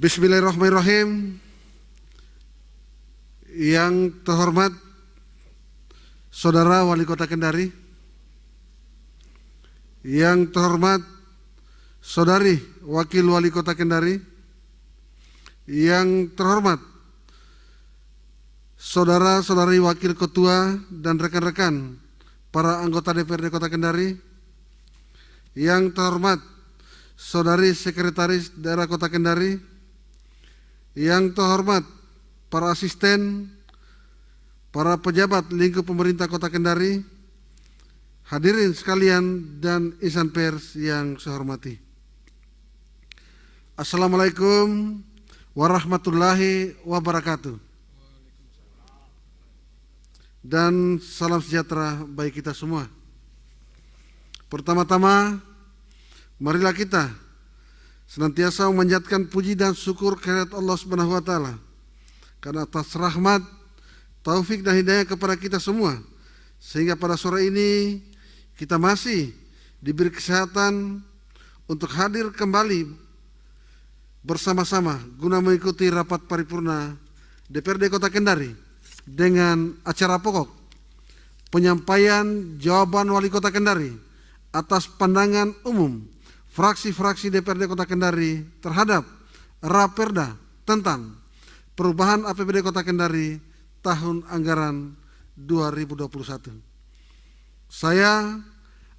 Bismillahirrahmanirrahim. Yang terhormat Saudara Wali Kota Kendari, yang terhormat Saudari Wakil Wali Kota Kendari, yang terhormat Saudara-saudari Wakil Ketua dan rekan-rekan para anggota DPRD Kota Kendari, yang terhormat Saudari Sekretaris Daerah Kota Kendari, yang terhormat para asisten, para pejabat lingkup pemerintah Kota Kendari, hadirin sekalian dan insan pers yang saya hormati. Assalamualaikum warahmatullahi wabarakatuh. Dan salam sejahtera bagi kita semua. Pertama-tama, marilah kita senantiasa memanjatkan puji dan syukur kehadirat Allah Subhanahu wa taala karena atas rahmat, taufik dan hidayah kepada kita semua, sehingga pada sore ini kita masih diberi kesehatan untuk hadir kembali bersama-sama guna mengikuti rapat paripurna DPRD Kota Kendari dengan acara pokok penyampaian jawaban Wali Kota Kendari atas pandangan umum fraksi-fraksi DPRD Kota Kendari terhadap Raperda tentang perubahan APBD Kota Kendari tahun anggaran 2021. Saya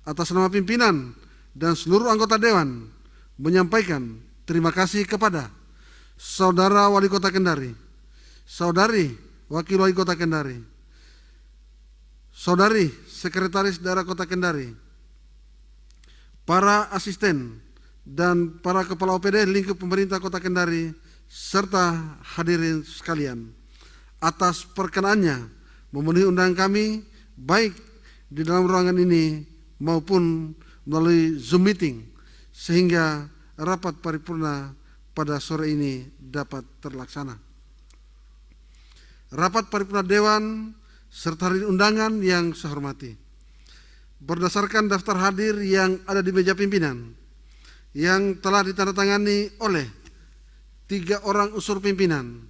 atas nama pimpinan dan seluruh anggota Dewan menyampaikan terima kasih kepada Saudara Wali Kota Kendari, Saudari Wakil Wali Kota Kendari, Saudari Sekretaris Daerah Kota Kendari, para asisten dan para kepala OPD lingkup pemerintah Kota Kendari, serta hadirin sekalian, atas perkenaannya memenuhi undangan kami baik di dalam ruangan ini maupun melalui Zoom meeting, sehingga rapat paripurna pada sore ini dapat terlaksana. Rapat paripurna Dewan serta hadirin undangan yang saya hormati, berdasarkan daftar hadir yang ada di meja pimpinan yang telah ditandatangani oleh 3 orang unsur pimpinan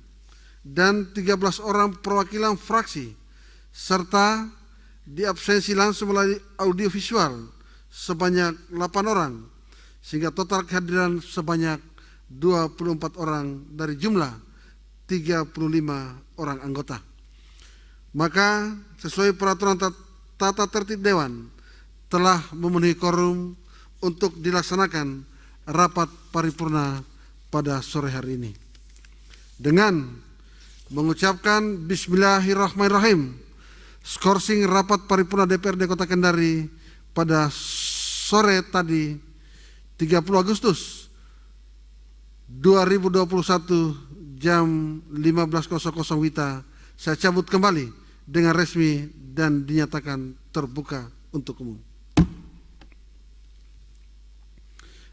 dan 13 orang perwakilan fraksi, serta diabsensi langsung melalui audiovisual sebanyak 8 orang, sehingga total kehadiran sebanyak 24 orang dari jumlah 35 orang anggota. Maka sesuai peraturan tata tertib Dewan telah memenuhi quorum untuk dilaksanakan rapat paripurna pada sore hari ini. Dengan mengucapkan Bismillahirrahmanirrahim, skorsing rapat paripurna DPRD Kota Kendari pada sore tadi 30 Agustus 2021 jam 15.00 WITA saya cabut kembali dengan resmi dan dinyatakan terbuka untuk umum.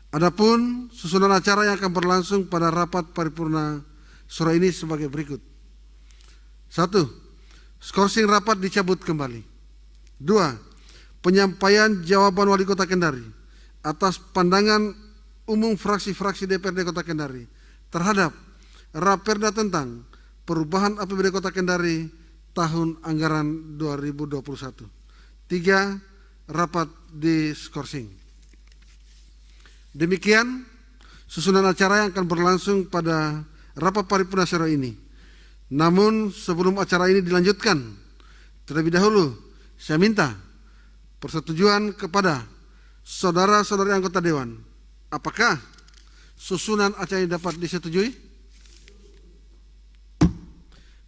Adapun susunan acara yang akan berlangsung pada rapat paripurna sore ini sebagai berikut. 1. Skorsing rapat dicabut kembali. 2. Penyampaian jawaban Wali Kota Kendari atas pandangan umum fraksi-fraksi DPRD Kota Kendari terhadap Raperda tentang perubahan APBD Kota Kendari tahun anggaran 2021. 3. Rapat diskorsing. Demikian susunan acara yang akan berlangsung pada rapat paripurna sore ini. Namun sebelum acara ini dilanjutkan, terlebih dahulu saya minta persetujuan kepada saudara-saudari anggota Dewan. Apakah susunan acara ini dapat disetujui?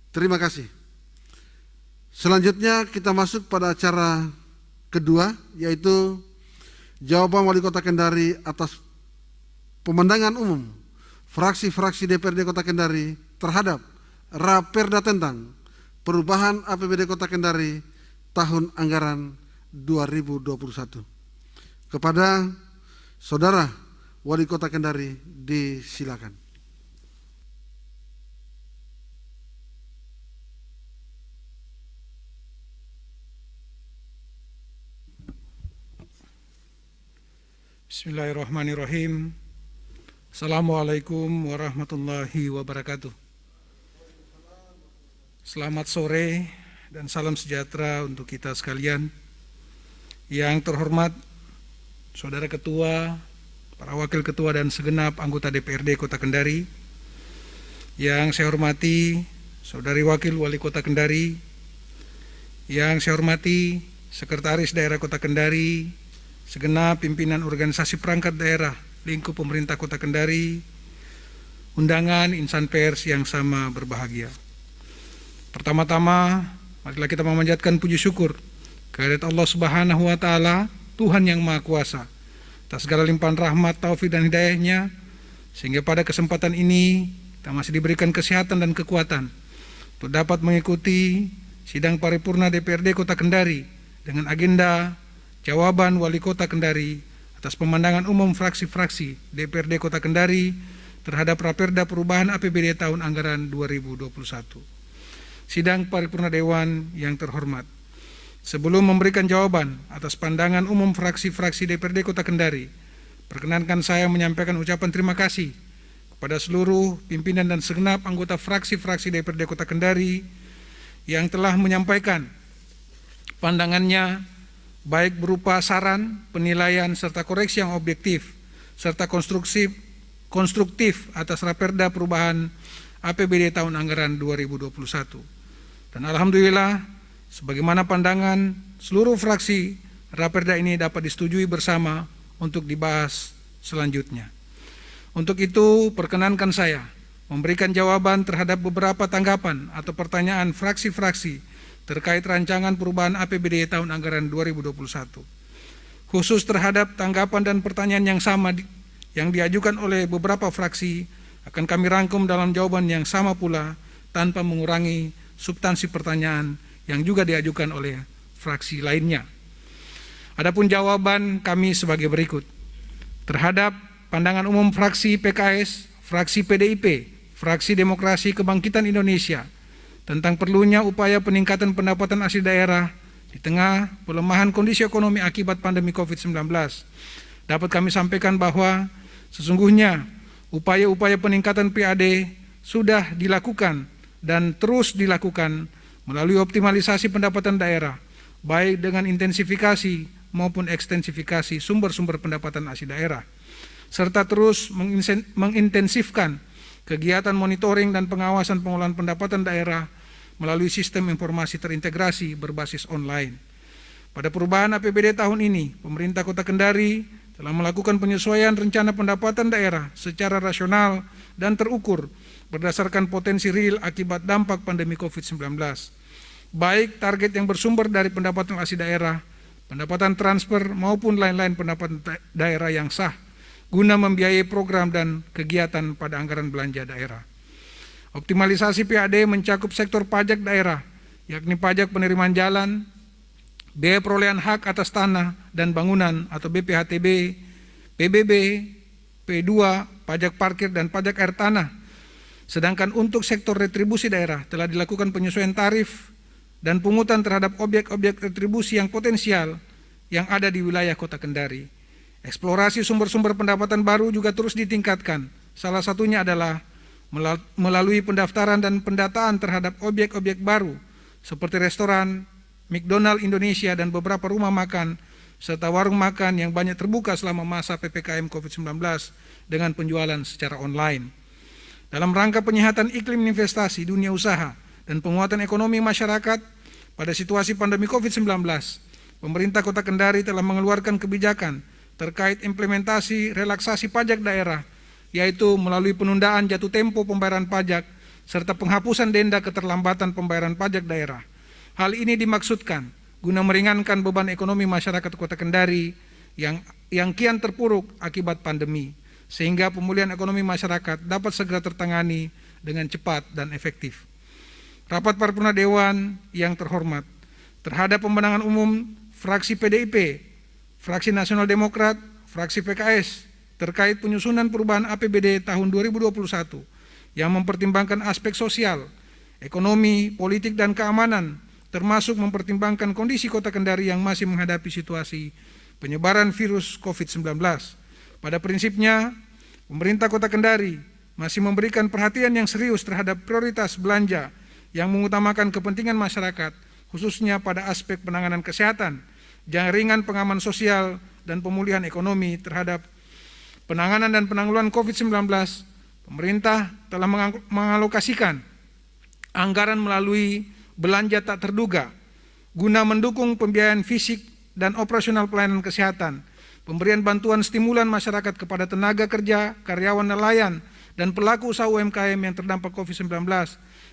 Terima kasih. Selanjutnya kita masuk pada acara kedua, yaitu jawaban Wali Kota Kendari atas pemandangan umum fraksi-fraksi DPRD Kota Kendari terhadap Raperda tentang perubahan APBD Kota Kendari tahun anggaran 2021. Kepada Saudara Wali Kota Kendari disilakan. Bismillahirrahmanirrahim. Assalamualaikum warahmatullahi wabarakatuh. Selamat sore dan salam sejahtera untuk kita sekalian. Yang terhormat Saudara Ketua, para Wakil Ketua dan segenap anggota DPRD Kota Kendari. Yang saya hormati Saudari Wakil Wali Kota Kendari. Yang saya hormati Sekretaris Daerah Kota Kendari, segenap pimpinan organisasi perangkat daerah lingkup pemerintah Kota Kendari, undangan insan pers yang sama berbahagia. Pertama-tama, marilah kita memanjatkan puji syukur kehadirat Allah Subhanahu wa Ta'ala, Tuhan yang Maha Kuasa, atas segala limpahan rahmat, taufik dan hidayahnya, sehingga pada kesempatan ini kita masih diberikan kesehatan dan kekuatan untuk dapat mengikuti sidang paripurna DPRD Kota Kendari dengan agenda jawaban Wali Kota Kendari atas pemandangan umum fraksi-fraksi DPRD Kota Kendari terhadap Raperda Perubahan APBD tahun anggaran 2021. Sidang paripurna Dewan yang terhormat, sebelum memberikan jawaban atas pandangan umum fraksi-fraksi DPRD Kota Kendari, perkenankan saya menyampaikan ucapan terima kasih kepada seluruh pimpinan dan segenap anggota fraksi-fraksi DPRD Kota Kendari yang telah menyampaikan pandangannya baik berupa saran, penilaian, serta koreksi yang objektif, serta konstruktif atas Raperda Perubahan APBD tahun anggaran 2021. Dan Alhamdulillah, sebagaimana pandangan seluruh fraksi, Raperda ini dapat disetujui bersama untuk dibahas selanjutnya. Untuk itu, perkenankan saya memberikan jawaban terhadap beberapa tanggapan atau pertanyaan fraksi-fraksi terkait rancangan perubahan APBD tahun anggaran 2021. Khusus terhadap tanggapan dan pertanyaan yang sama yang diajukan oleh beberapa fraksi, akan kami rangkum dalam jawaban yang sama pula tanpa mengurangi substansi pertanyaan yang juga diajukan oleh fraksi lainnya. Adapun jawaban kami sebagai berikut. Terhadap pandangan umum fraksi PKS, fraksi PDIP, fraksi Demokrasi Kebangkitan Indonesia tentang perlunya upaya peningkatan pendapatan asli daerah di tengah pelemahan kondisi ekonomi akibat pandemi COVID-19, dapat kami sampaikan bahwa sesungguhnya upaya-upaya peningkatan PAD sudah dilakukan dan terus dilakukan melalui optimalisasi pendapatan daerah, baik dengan intensifikasi maupun ekstensifikasi sumber-sumber pendapatan asli daerah, serta terus mengintensifkan kegiatan monitoring dan pengawasan pengolahan pendapatan daerah melalui sistem informasi terintegrasi berbasis online. Pada perubahan APBD tahun ini, pemerintah Kota Kendari telah melakukan penyesuaian rencana pendapatan daerah secara rasional dan terukur berdasarkan potensi real akibat dampak pandemi COVID-19. Baik target yang bersumber dari pendapatan asli daerah, pendapatan transfer maupun lain-lain pendapatan daerah yang sah, guna membiayai program dan kegiatan pada anggaran belanja daerah. Optimalisasi PAD mencakup sektor pajak daerah, yakni pajak penerimaan jalan, biaya perolehan hak atas tanah dan bangunan atau BPHTB, PBB, P2, pajak parkir dan pajak air tanah. Sedangkan untuk sektor retribusi daerah telah dilakukan penyesuaian tarif dan pungutan terhadap objek-objek retribusi yang potensial yang ada di wilayah Kota Kendari. Eksplorasi sumber-sumber pendapatan baru juga terus ditingkatkan. Salah satunya adalah melalui pendaftaran dan pendataan terhadap objek-objek baru seperti restoran, McDonald Indonesia dan beberapa rumah makan serta warung makan yang banyak terbuka selama masa PPKM COVID-19 dengan penjualan secara online. Dalam rangka penyehatan iklim investasi dunia usaha dan penguatan ekonomi masyarakat pada situasi pandemi COVID-19, pemerintah Kota Kendari telah mengeluarkan kebijakan terkait implementasi relaksasi pajak daerah, yaitu melalui penundaan jatuh tempo pembayaran pajak serta penghapusan denda keterlambatan pembayaran pajak daerah. Hal ini dimaksudkan guna meringankan beban ekonomi masyarakat Kota Kendari yang kian terpuruk akibat pandemi, sehingga pemulihan ekonomi masyarakat dapat segera tertangani dengan cepat dan efektif. Rapat paripurna Dewan yang terhormat, terhadap pemenangan umum fraksi PDIP, fraksi Nasional Demokrat, fraksi PKS, terkait penyusunan perubahan APBD tahun 2021 yang mempertimbangkan aspek sosial, ekonomi, politik, dan keamanan, termasuk mempertimbangkan kondisi Kota Kendari yang masih menghadapi situasi penyebaran virus COVID-19. Pada prinsipnya, Pemerintah Kota Kendari masih memberikan perhatian yang serius terhadap prioritas belanja yang mengutamakan kepentingan masyarakat, khususnya pada aspek penanganan kesehatan, jaringan pengaman sosial, dan pemulihan ekonomi terhadap penanganan dan penanggulangan COVID-19. Pemerintah telah mengalokasikan anggaran melalui belanja tak terduga guna mendukung pembiayaan fisik dan operasional pelayanan kesehatan, pemberian bantuan stimulan masyarakat kepada tenaga kerja, karyawan nelayan, dan pelaku usaha UMKM yang terdampak COVID-19,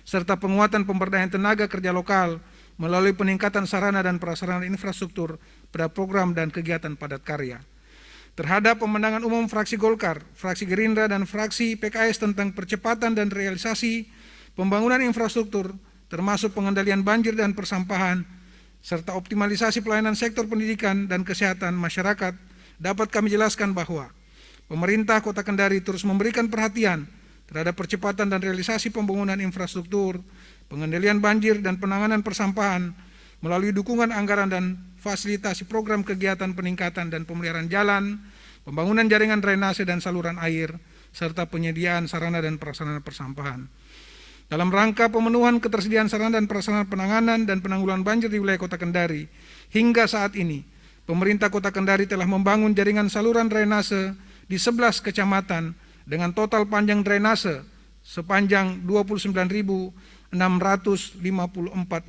serta penguatan pemberdayaan tenaga kerja lokal melalui peningkatan sarana dan prasarana infrastruktur pada program dan kegiatan padat karya. Terhadap pemenangan umum fraksi Golkar, fraksi Gerindra, dan fraksi PKS tentang percepatan dan realisasi pembangunan infrastruktur, termasuk pengendalian banjir dan persampahan, serta optimalisasi pelayanan sektor pendidikan dan kesehatan masyarakat, dapat kami jelaskan bahwa pemerintah Kota Kendari terus memberikan perhatian terhadap percepatan dan realisasi pembangunan infrastruktur, pengendalian banjir dan penanganan persampahan melalui dukungan anggaran dan fasilitasi program kegiatan peningkatan dan pemeliharaan jalan, pembangunan jaringan drainase dan saluran air, serta penyediaan sarana dan prasarana persampahan. Dalam rangka pemenuhan ketersediaan sarana dan prasarana penanganan dan penanggulangan banjir di wilayah Kota Kendari, hingga saat ini, pemerintah Kota Kendari telah membangun jaringan saluran drainase di 11 kecamatan dengan total panjang drainase sepanjang 29.654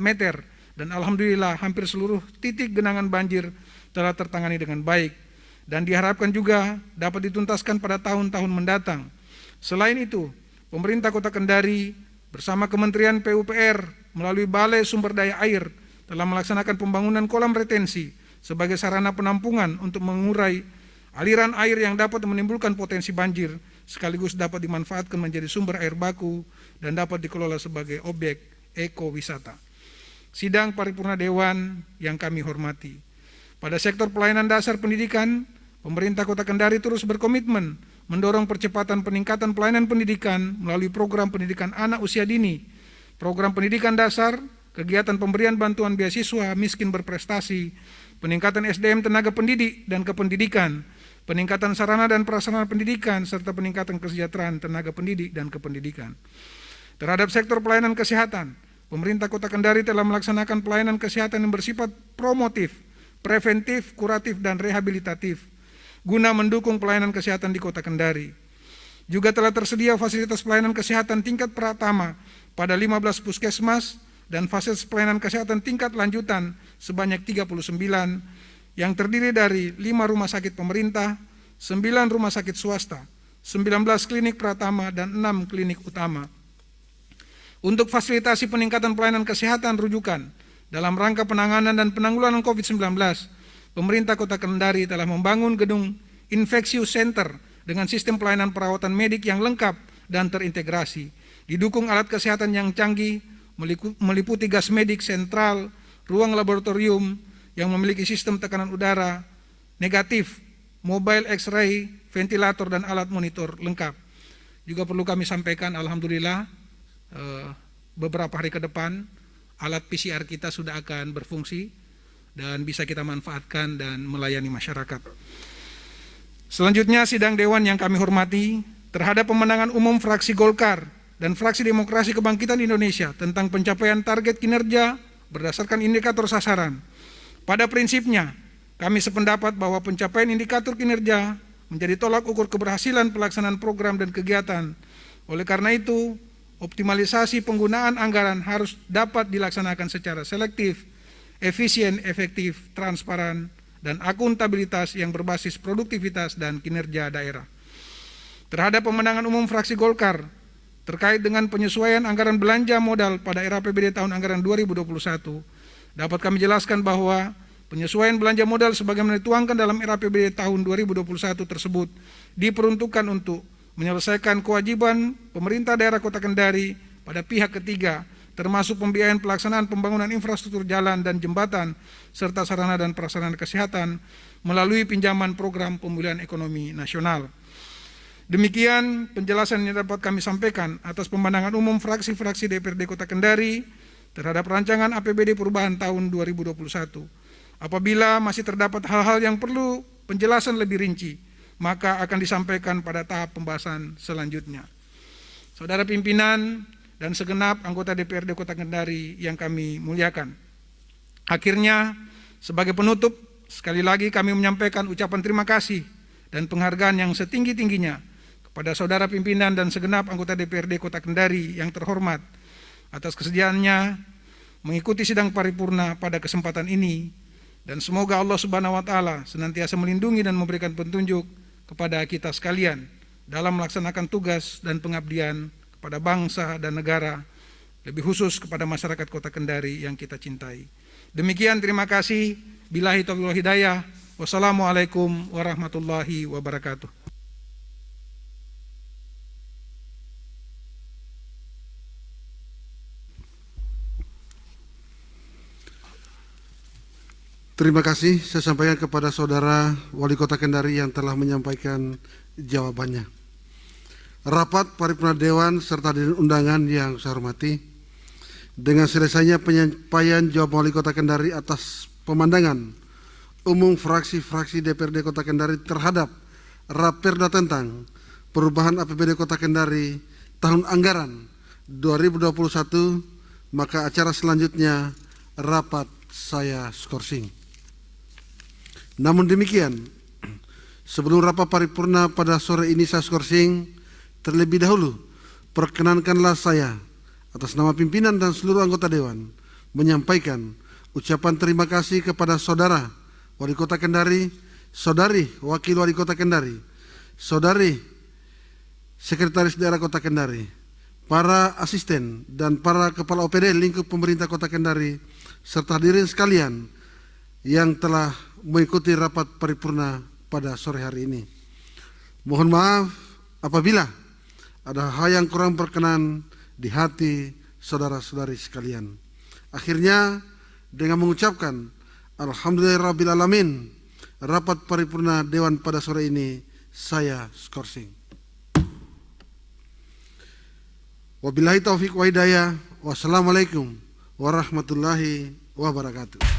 meter, dan alhamdulillah hampir seluruh titik genangan banjir telah tertangani dengan baik, dan diharapkan juga dapat dituntaskan pada tahun-tahun mendatang. Selain itu, pemerintah Kota Kendari bersama Kementerian PUPR melalui Balai Sumber Daya Air telah melaksanakan pembangunan kolam retensi sebagai sarana penampungan untuk mengurai aliran air yang dapat menimbulkan potensi banjir, sekaligus dapat dimanfaatkan menjadi sumber air baku dan dapat dikelola sebagai objek ekowisata. Sidang Paripurna Dewan yang kami hormati, pada sektor pelayanan dasar pendidikan, pemerintah Kota Kendari terus berkomitmen mendorong percepatan peningkatan pelayanan pendidikan melalui program pendidikan anak usia dini, program pendidikan dasar, kegiatan pemberian bantuan beasiswa miskin berprestasi, peningkatan SDM tenaga pendidik dan kependidikan, peningkatan sarana dan prasarana pendidikan, serta peningkatan kesejahteraan tenaga pendidik dan kependidikan. Terhadap sektor pelayanan kesehatan, pemerintah Kota Kendari telah melaksanakan pelayanan kesehatan yang bersifat promotif, preventif, kuratif, dan rehabilitatif, guna mendukung pelayanan kesehatan di Kota Kendari. Juga telah tersedia fasilitas pelayanan kesehatan tingkat pratama pada 15 puskesmas dan fasilitas pelayanan kesehatan tingkat lanjutan sebanyak 39 yang terdiri dari 5 rumah sakit pemerintah, 9 rumah sakit swasta, 19 klinik pratama, dan 6 klinik utama. Untuk fasilitasi peningkatan pelayanan kesehatan rujukan dalam rangka penanganan dan penanggulangan COVID-19, pemerintah Kota Kendari telah membangun gedung Infectious Center dengan sistem pelayanan perawatan medik yang lengkap dan terintegrasi, didukung alat kesehatan yang canggih, meliputi gas medik sentral, ruang laboratorium yang memiliki sistem tekanan udara negatif, mobile X-ray, ventilator, dan alat monitor lengkap. Juga perlu kami sampaikan, alhamdulillah, beberapa hari ke depan alat PCR kita sudah akan berfungsi dan bisa kita manfaatkan dan melayani masyarakat. Selanjutnya, sidang Dewan yang kami hormati, terhadap pemenangan umum fraksi Golkar dan fraksi Demokrasi Kebangkitan Indonesia tentang pencapaian target kinerja berdasarkan indikator sasaran. Pada prinsipnya, kami sependapat bahwa pencapaian indikator kinerja menjadi tolak ukur keberhasilan pelaksanaan program dan kegiatan. Oleh karena itu, optimalisasi penggunaan anggaran harus dapat dilaksanakan secara selektif, efisien, efektif, transparan, dan akuntabilitas yang berbasis produktivitas dan kinerja daerah. Terhadap pemenangan umum fraksi Golkar terkait dengan penyesuaian anggaran belanja modal pada era APBD tahun anggaran 2021, dapat kami jelaskan bahwa penyesuaian belanja modal sebagaimana dituangkan dalam era APBD tahun 2021 tersebut diperuntukkan untuk menyelesaikan kewajiban pemerintah daerah Kota Kendari pada pihak ketiga, termasuk pembiayaan pelaksanaan pembangunan infrastruktur jalan dan jembatan, serta sarana dan prasarana kesehatan melalui pinjaman program pemulihan ekonomi nasional. Demikian penjelasan yang dapat kami sampaikan atas pemandangan umum fraksi-fraksi DPRD Kota Kendari terhadap rancangan APBD perubahan tahun 2021. Apabila masih terdapat hal-hal yang perlu penjelasan lebih rinci, maka akan disampaikan pada tahap pembahasan selanjutnya. Saudara pimpinan dan segenap anggota DPRD Kota Kendari yang kami muliakan. Akhirnya, sebagai penutup, sekali lagi kami menyampaikan ucapan terima kasih dan penghargaan yang setinggi-tingginya kepada saudara pimpinan dan segenap anggota DPRD Kota Kendari yang terhormat atas kesediaannya mengikuti sidang paripurna pada kesempatan ini, dan semoga Allah Subhanahu wa Ta'ala senantiasa melindungi dan memberikan petunjuk kepada kita sekalian dalam melaksanakan tugas dan pengabdian kepada bangsa dan negara, lebih khusus kepada masyarakat Kota Kendari yang kita cintai. Demikian, terima kasih. Billahi taufiq wal hidayah. Wassalamualaikum warahmatullahi wabarakatuh. Terima kasih saya sampaikan kepada saudara Wali Kota Kendari yang telah menyampaikan jawabannya. Rapat paripurna Dewan serta undangan yang saya hormati, dengan selesainya penyampaian jawaban Wali Kota Kendari atas pemandangan umum fraksi-fraksi DPRD Kota Kendari terhadap Raperda tentang perubahan APBD Kota Kendari tahun anggaran 2021, maka acara selanjutnya rapat saya skorsing. Namun demikian, sebelum rapat paripurna pada sore ini saya skorsing, terlebih dahulu perkenankanlah saya atas nama pimpinan dan seluruh anggota Dewan menyampaikan ucapan terima kasih kepada saudara Wali Kota Kendari, saudari Wakil Wali Kota Kendari, saudari Sekretaris Daerah Kota Kendari, para asisten dan para kepala OPD lingkup pemerintah Kota Kendari, serta hadirin sekalian yang telah mengikuti rapat paripurna pada sore hari ini. Mohon maaf apabila ada hal yang kurang berkenan di hati saudara-saudari sekalian. Akhirnya dengan mengucapkan alhamdulillahirrabbilalamin, rapat paripurna Dewan pada sore ini saya skorsing. Wabillahi taufiq wa hidayah. Wassalamualaikum warahmatullahi wabarakatuh.